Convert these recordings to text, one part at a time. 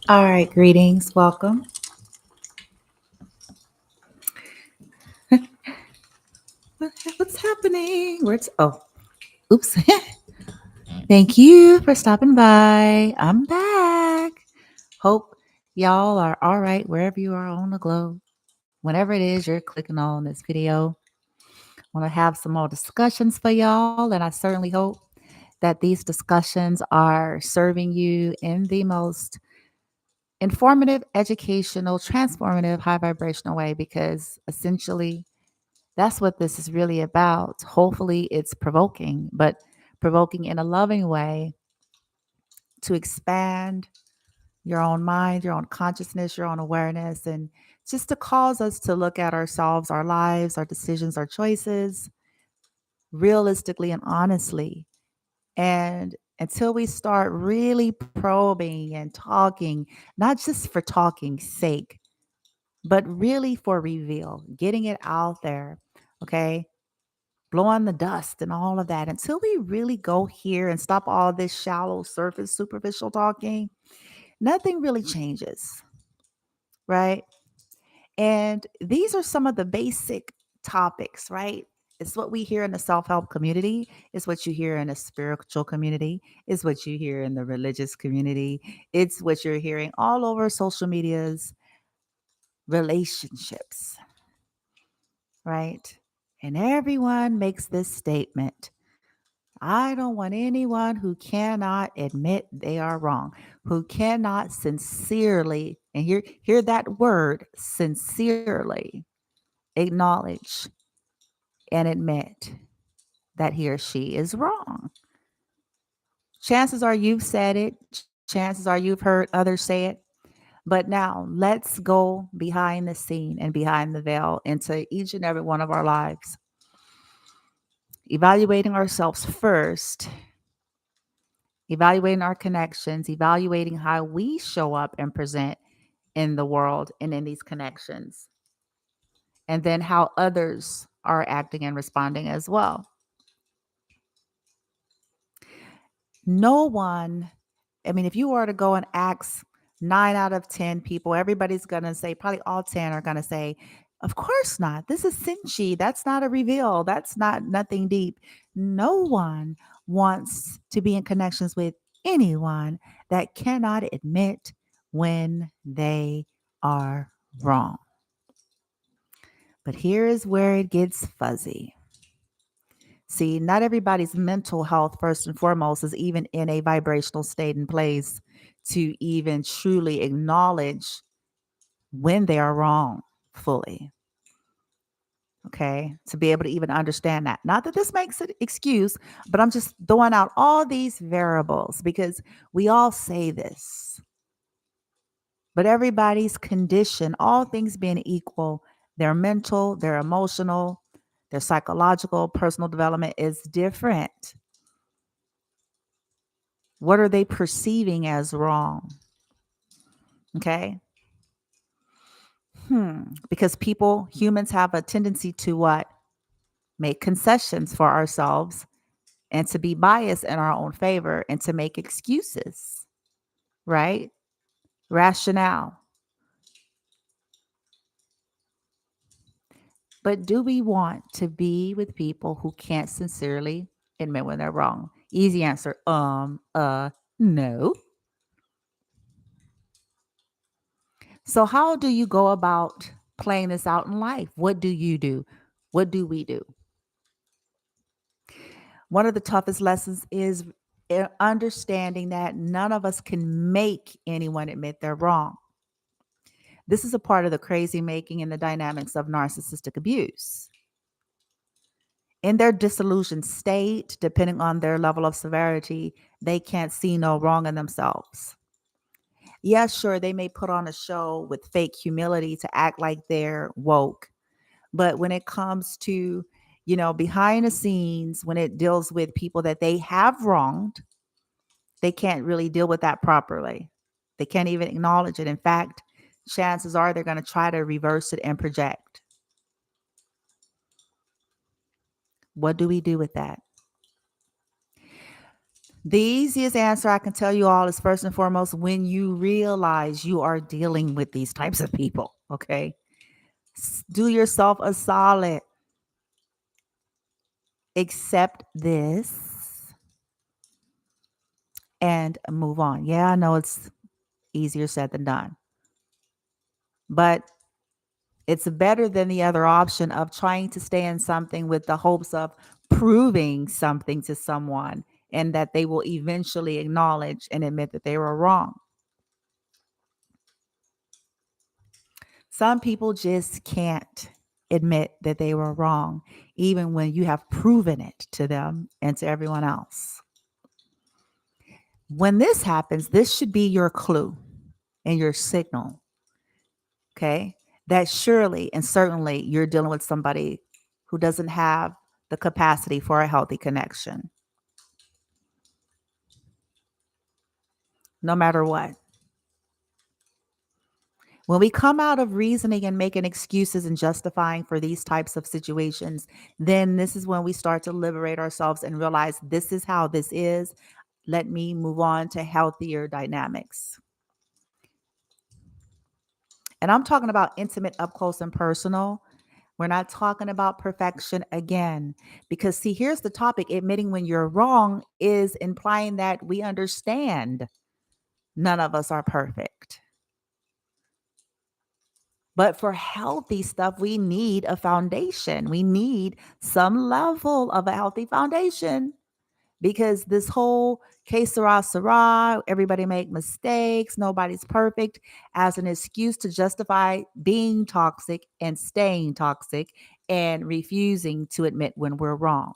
All right, greetings, welcome. What's happening? Oops. Thank you for stopping by. I'm back. Hope y'all are all right wherever you are on the globe. Whenever it is you're clicking on this video, I want to have some more discussions for y'all, and I certainly hope that these discussions are serving you in the most informative, educational, transformative, high vibrational way because essentially that's what this is really about. Hopefully, it's provoking, but provoking in a loving way to expand your own mind, your own consciousness, your own awareness, and just to cause us to look at ourselves, our lives, our decisions, our choices realistically and honestly. And until we start really probing and talking, not just for talking's sake, but really for reveal, getting it out there. Okay. Blowing the dust and all of that until we really go here and stop all this shallow surface superficial talking, nothing really changes, right? And these are some of the basic topics, right? It's what we hear in the self-help community, it's what you hear in a spiritual community, it's what you hear in the religious community, it's what you're hearing all over social media's relationships, right? And everyone makes this statement: I don't want anyone who cannot admit they are wrong, who cannot sincerely, and hear that word, sincerely acknowledge and admit that he or she is wrong. Chances are you've said it, chances are you've heard others say it. But now let's go behind the scene and behind the veil into each and every one of our lives, evaluating ourselves first, evaluating our connections, evaluating how we show up and present in the world and in these connections, and then how others are acting and responding as well. No one, I mean, if you were to go and ask 9 out of 10 people, everybody's going to say, probably all 10 are going to say, of course not. This is Sinchi. That's not a reveal. That's not nothing deep. No one wants to be in connections with anyone that cannot admit when they are wrong. But here is where it gets fuzzy. See, not everybody's mental health, first and foremost, is even in a vibrational state and place to even truly acknowledge when they are wrong fully. Okay. To be able to even understand that. Not that this makes an excuse, but I'm just throwing out all these variables because we all say this. But everybody's condition, all things being equal, their mental, their emotional, their psychological, personal development is different. What are they perceiving as wrong? Okay. Because humans have a tendency to what? Make concessions for ourselves and to be biased in our own favor and to make excuses, right? Rationale. But do we want to be with people who can't sincerely admit when they're wrong? Easy answer. No. So how do you go about playing this out in life? What do you do? What do we do? One of the toughest lessons is understanding that none of us can make anyone admit they're wrong. This is a part of the crazy making and the dynamics of narcissistic abuse. In their disillusioned state, depending on their level of severity, they can't see no wrong in themselves. Yeah, sure, they may put on a show with fake humility to act like they're woke. But when it comes to, behind the scenes, when it deals with people that they have wronged, they can't really deal with that properly. They can't even acknowledge it. In fact, chances are they're going to try to reverse it and project. What do we do with that? The easiest answer I can tell you all is first and foremost when you realize you are dealing with these types of people, okay? Do yourself a solid. Accept this and move on. Yeah, I know it's easier said than done, but it's better than the other option of trying to stay in something with the hopes of proving something to someone and that they will eventually acknowledge and admit that they were wrong. Some people just can't admit that they were wrong, even when you have proven it to them and to everyone else. When this happens, this should be your clue and your signal, okay? That surely and certainly you're dealing with somebody who doesn't have the capacity for a healthy connection, no matter what. When we come out of reasoning and making excuses and justifying for these types of situations, then this is when we start to liberate ourselves and realize this is how this is. Let me move on to healthier dynamics. And I'm talking about intimate, up close, and personal. We're not talking about perfection again. Because, see, here's the topic: admitting when you're wrong is implying that we understand none of us are perfect. But for healthy stuff, we need a foundation. We need some level of a healthy foundation because this whole que sera, everybody make mistakes, nobody's perfect, as an excuse to justify being toxic and staying toxic and refusing to admit when we're wrong.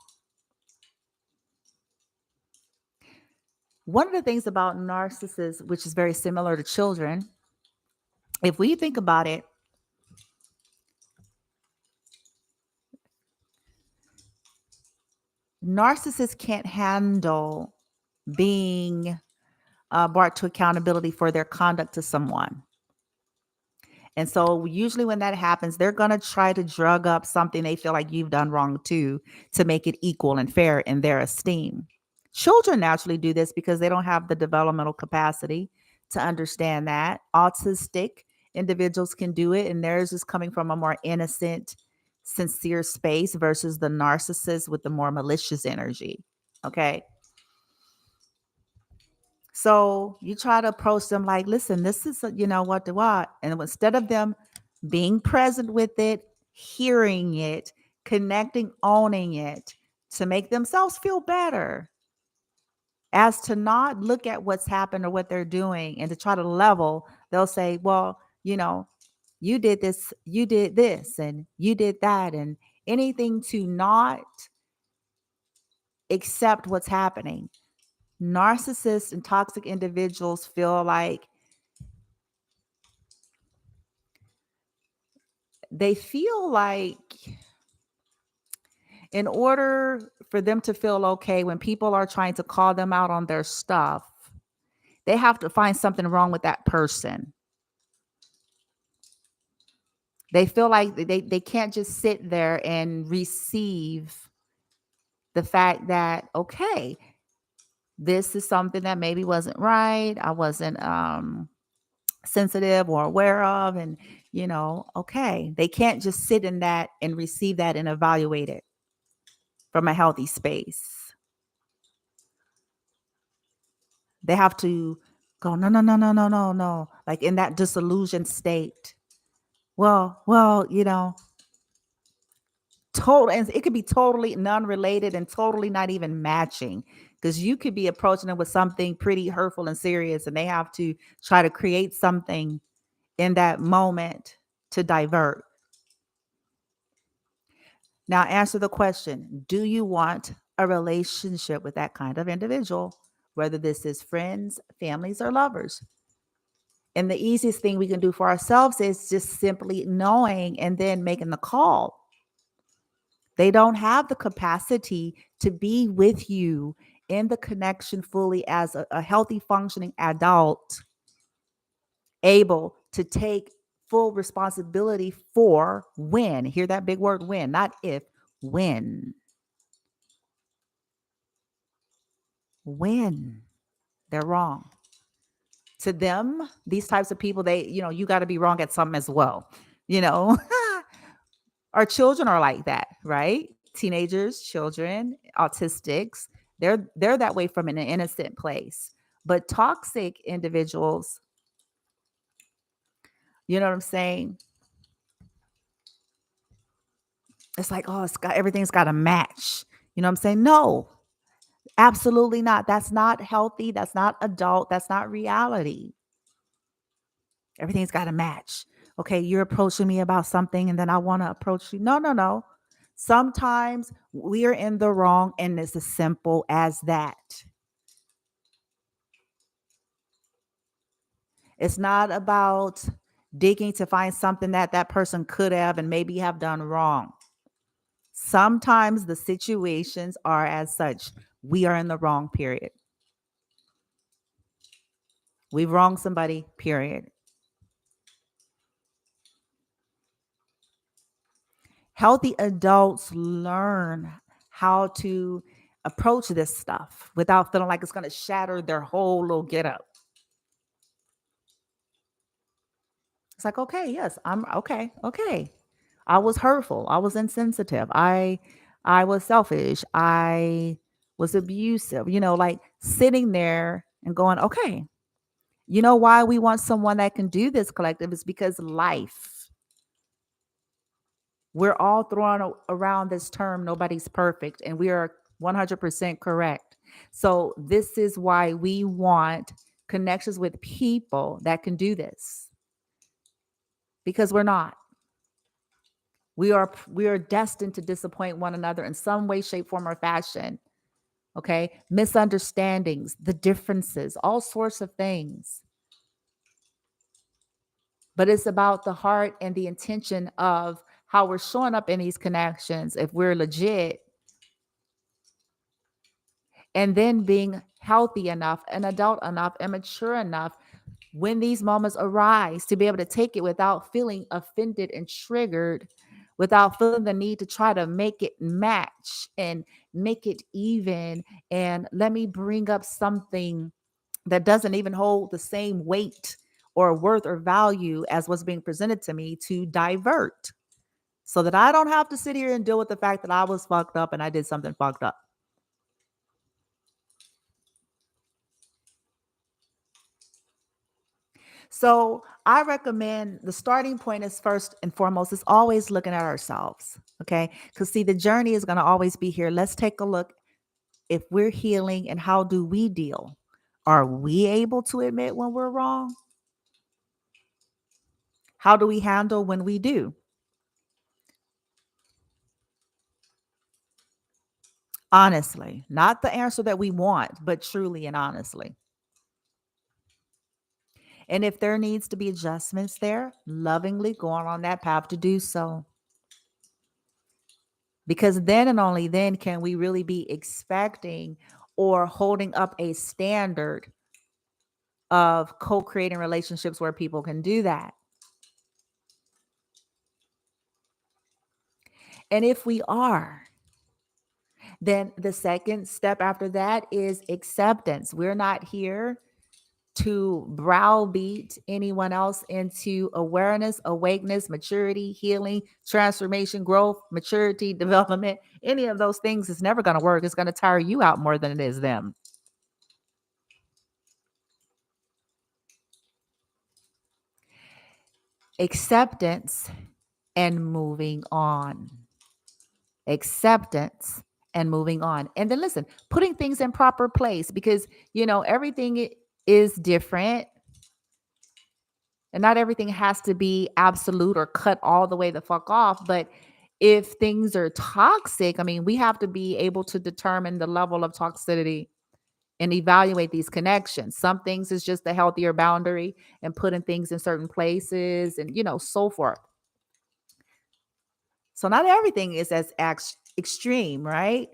One of the things about narcissists, which is very similar to children, if we think about it, narcissists can't handle being brought to accountability for their conduct to someone. And so usually when that happens, they're going to try to drug up something they feel like you've done wrong too to make it equal and fair in their esteem. Children naturally do this because they don't have the developmental capacity to understand that. Autistic individuals can do it, and theirs is coming from a more innocent, sincere space versus the narcissist with the more malicious energy. Okay. So you try to approach them like, listen, this is, what to what. And instead of them being present with it, hearing it, connecting, owning it to make themselves feel better, as to not look at what's happened or what they're doing and to try to level, they'll say, well, you did this, and you did that, and anything to not accept what's happening. Narcissists and toxic individuals feel like in order for them to feel okay when people are trying to call them out on their stuff, they have to find something wrong with that person. They feel like they can't just sit there and receive the fact that, okay, this is something that maybe wasn't right. I wasn't sensitive or aware of. And, okay, they can't just sit in that and receive that and evaluate it from a healthy space. They have to go, no, no, no, no, no, no, no. Like in that disillusioned state. Well, total, and it could be totally non-related and totally not even matching, because you could be approaching them with something pretty hurtful and serious, and they have to try to create something in that moment to divert. Now, answer the question: do you want a relationship with that kind of individual, whether this is friends, families, or lovers? And the easiest thing we can do for ourselves is just simply knowing and then making the call. They don't have the capacity to be with you in the connection fully as a healthy, functioning adult, able to take full responsibility for when. Hear that big word, when, not if, when. when they're wrong. To them, these types of people, you got to be wrong at something as well. You know, our children are like that, right? Teenagers, children, autistics, they're that way from an innocent place. But toxic individuals, you know what I'm saying? It's like, oh, everything's got to match. You know what I'm saying? No, absolutely not. That's not healthy. That's not adult. That's not reality. Everything's got to match. Okay, you're approaching me about something and then I want to approach you. No, no, no. Sometimes we are in the wrong and it's as simple as that. It's not about digging to find something that that person could have and maybe have done wrong. Sometimes the situations are as such. We are in the wrong, period. We've wronged somebody, period. Healthy adults learn how to approach this stuff without feeling like it's going to shatter their whole little get up. It's like, okay, yes, I'm okay. Okay. I was hurtful. I was insensitive. I was selfish. I was abusive. Like sitting there and going, okay, you know why we want someone that can do this collective is because life. We're all throwing around this term, nobody's perfect, and we are 100% correct. So, this is why we want connections with people that can do this because we're not. We are destined to disappoint one another in some way, shape, form, or fashion. Okay. Misunderstandings, the differences, all sorts of things. But it's about the heart and the intention of how we're showing up in these connections. If we're legit, and then being healthy enough and adult enough and mature enough when these moments arise to be able to take it without feeling offended and triggered, without feeling the need to try to make it match and make it even. And let me bring up something that doesn't even hold the same weight or worth or value as what's being presented to me to divert so that I don't have to sit here and deal with the fact that I was fucked up and I did something fucked up. So I recommend the starting point is first and foremost is always looking at ourselves. Okay. Because see, the journey is going to always be here. Let's take a look if we're healing and how do we deal? Are we able to admit when we're wrong? How do we handle when we do? Honestly, not the answer that we want, but truly and honestly. And if there needs to be adjustments there, lovingly going on that path to do so. Because then and only then can we really be expecting or holding up a standard of co-creating relationships where people can do that. And if we are, then the second step after that is acceptance. We're not here to browbeat anyone else into awareness, awakeness, maturity, healing, transformation, growth, maturity, development. Any of those things is never going to work. It's going to tire you out more than it is them. Acceptance and moving on. Acceptance and moving on. And then listen, putting things in proper place because, everything is different and not everything has to be absolute or cut all the way the fuck off. But if things are toxic, I mean, we have to be able to determine the level of toxicity and evaluate these connections. Some things is just a healthier boundary and putting things in certain places and, so forth. So not everything is as extreme, right?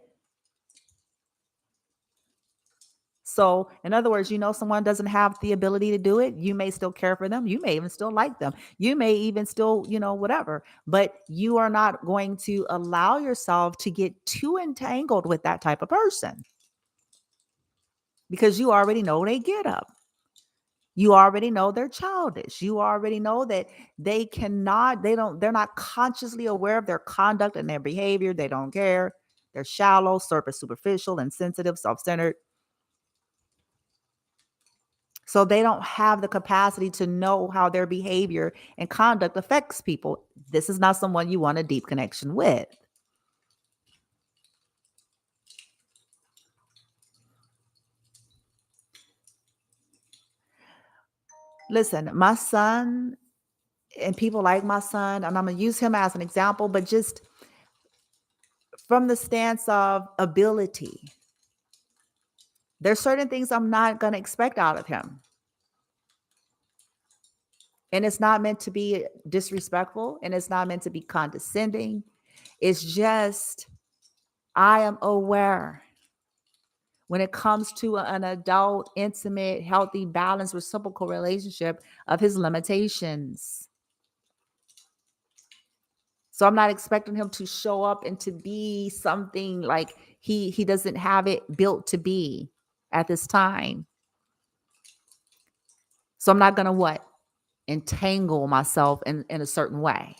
So, in other words, someone doesn't have the ability to do it. You may still care for them. You may even still like them. You may even still, whatever. But you are not going to allow yourself to get too entangled with that type of person. because you already know they get up. You already know they're childish. You already know that they're not consciously aware of their conduct and their behavior. They don't care. They're shallow, surface, superficial, insensitive, self-centered. So they don't have the capacity to know how their behavior and conduct affects people. This is not someone you want a deep connection with. Listen, my son and people like my son, and I'm going to use him as an example, but just from the stance of ability, there's certain things I'm not going to expect out of him. And it's not meant to be disrespectful, and it's not meant to be condescending. It's just, I am aware when it comes to an adult, intimate, healthy, balanced, reciprocal relationship of his limitations. So I'm not expecting him to show up and to be something like he doesn't have it built to be at this time. So I'm not going to what? Entangle myself in a certain way.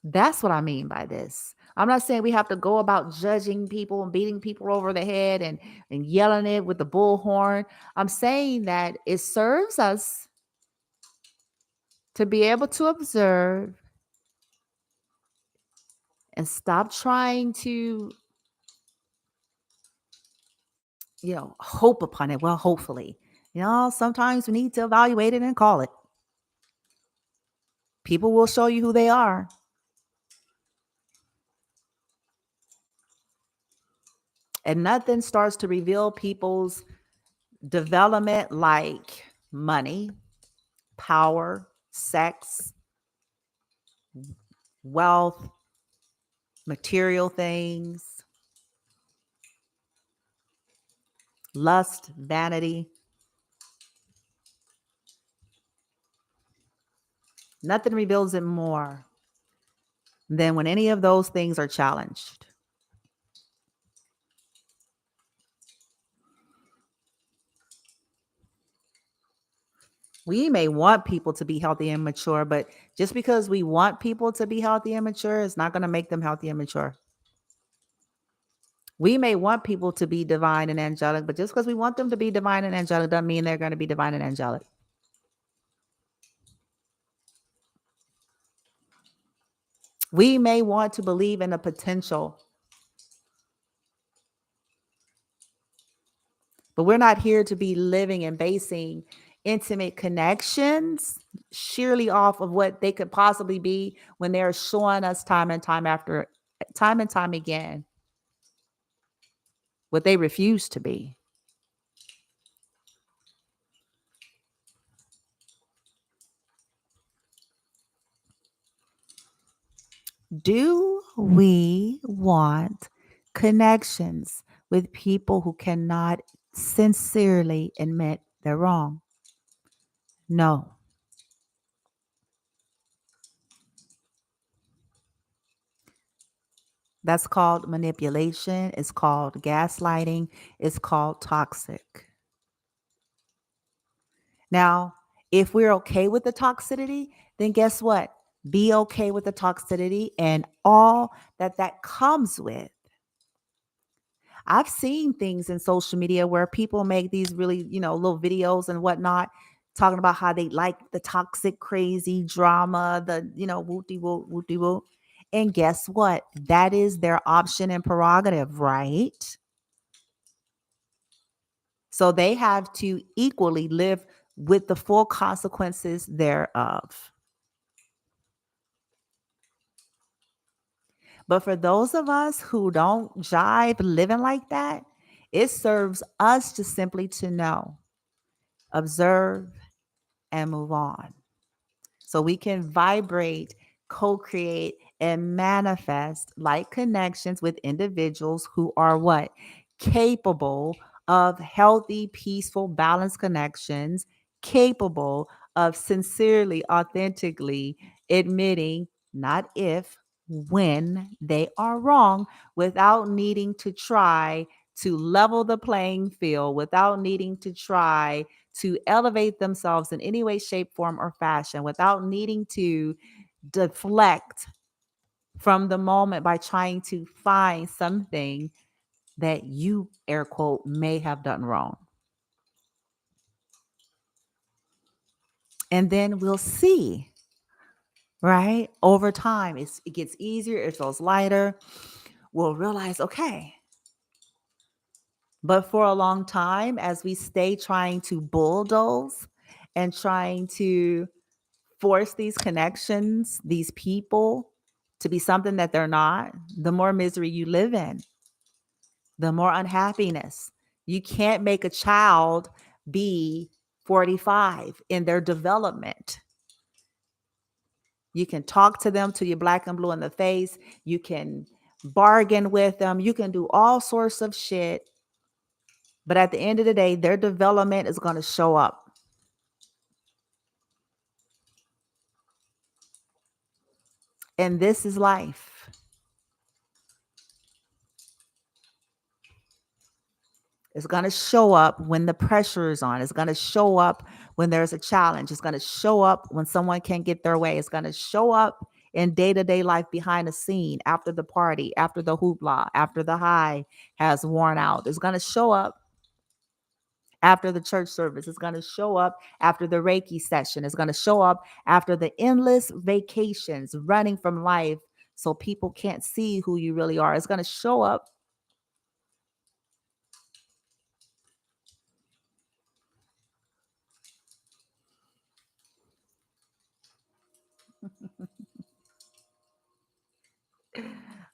That's what I mean by this. I'm not saying we have to go about judging people and beating people over the head and yelling it with the bullhorn. I'm saying that it serves us to be able to observe and stop trying to, hope upon it. Well, hopefully, sometimes we need to evaluate it and call it. People will show you who they are. And nothing starts to reveal people's development like money, power, sex, wealth, material things, lust, vanity. Nothing reveals it more than when any of those things are challenged. We may want people to be healthy and mature, but just because we want people to be healthy and mature is not going to make them healthy and mature. We may want people to be divine and angelic, but just because we want them to be divine and angelic doesn't mean they're going to be divine and angelic. We may want to believe in the potential, but we're not here to be living and basing intimate connections sheerly off of what they could possibly be when they're showing us time and time again what they refuse to be. Do we want connections with people who cannot sincerely admit they're wrong? No. That's called manipulation. It's called gaslighting. It's called toxic. Now, if we're okay with the toxicity, then guess what? Be okay with the toxicity and all that comes with. I've seen things in social media where people make these really, little videos and whatnot, talking about how they like the toxic, crazy drama, the, wooty woo, wooty woo. And guess what? That is their option and prerogative, right? So they have to equally live with the full consequences thereof. But for those of us who don't jive living like that, it serves us to simply to know, observe, and move on. So we can vibrate, co-create, and manifest like connections with individuals who are what? Capable of healthy, peaceful, balanced connections, capable of sincerely, authentically admitting, not if, when they are wrong without needing to try to level the playing field, without needing to try to elevate themselves in any way, shape, form, or fashion, without needing to deflect from the moment by trying to find something that you, air quote, may have done wrong. And then we'll see, right? Over time, it gets easier, it feels lighter. We'll realize, okay. But for a long time, as we stay trying to bulldoze and trying to force these connections, these people to be something that they're not, the more misery you live in, the more unhappiness. You can't make a child be 45 in their development. You can talk to them till you're black and blue in the face. You can bargain with them. You can do all sorts of shit. But at the end of the day, their development is going to show up. And this is life. It's going to show up when the pressure is on. It's going to show up when there's a challenge. It's going to show up when someone can't get their way. It's going to show up in day-to-day life behind the scene, after the party, after the hoopla, after the high has worn out. It's going to show up after the church service. It's going to show up after the Reiki session. It's going to show up after the endless vacations running from life so people can't see who you really are. It's going to show up.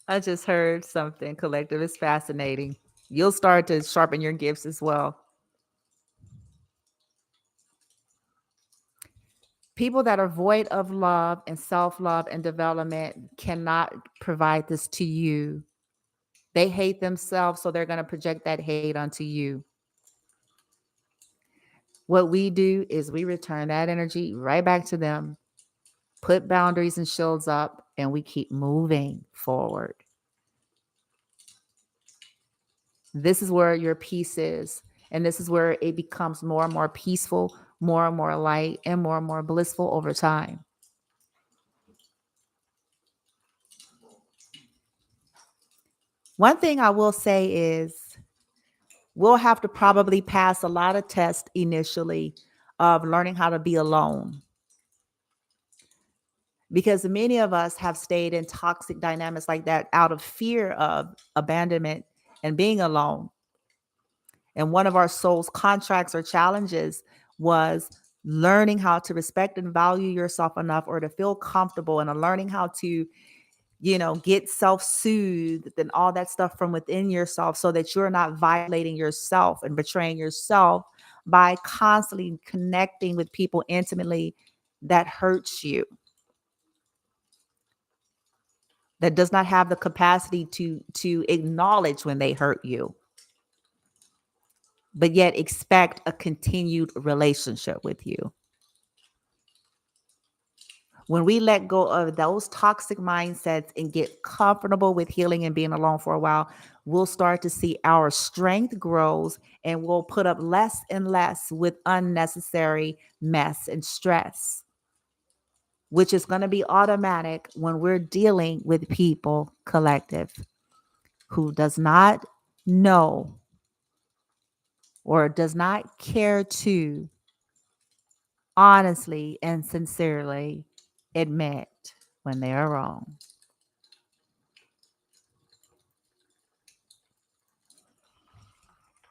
I just heard something collective. It's fascinating. You'll start to sharpen your gifts as well. People that are void of love and self-love and development cannot provide this to you. They hate themselves, so they're going to project that hate onto you. What we do is we return that energy right back to them, put boundaries and shields up, and we keep moving forward. This is where your peace is. And this is where it becomes more and more peaceful, more and more light, and more blissful over time. One thing I will say is we'll have to probably pass a lot of tests initially of learning how to be alone. Because many of us have stayed in toxic dynamics like that out of fear of abandonment and being alone. And one of our soul's contracts or challenges was learning how to respect and value yourself enough, or to feel comfortable, and learning how to, get self-soothed and all that stuff from within yourself, so that you're not violating yourself and betraying yourself by constantly connecting with people intimately that hurts you, that does not have the capacity to acknowledge when they hurt you, but yet expect a continued relationship with you. When we let go of those toxic mindsets and get comfortable with healing and being alone for a while, we'll start to see our strength grows, and we'll put up less and less with unnecessary mess and stress, which is going to be automatic when we're dealing with people collective who does not know or does not care to honestly and sincerely admit when they are wrong.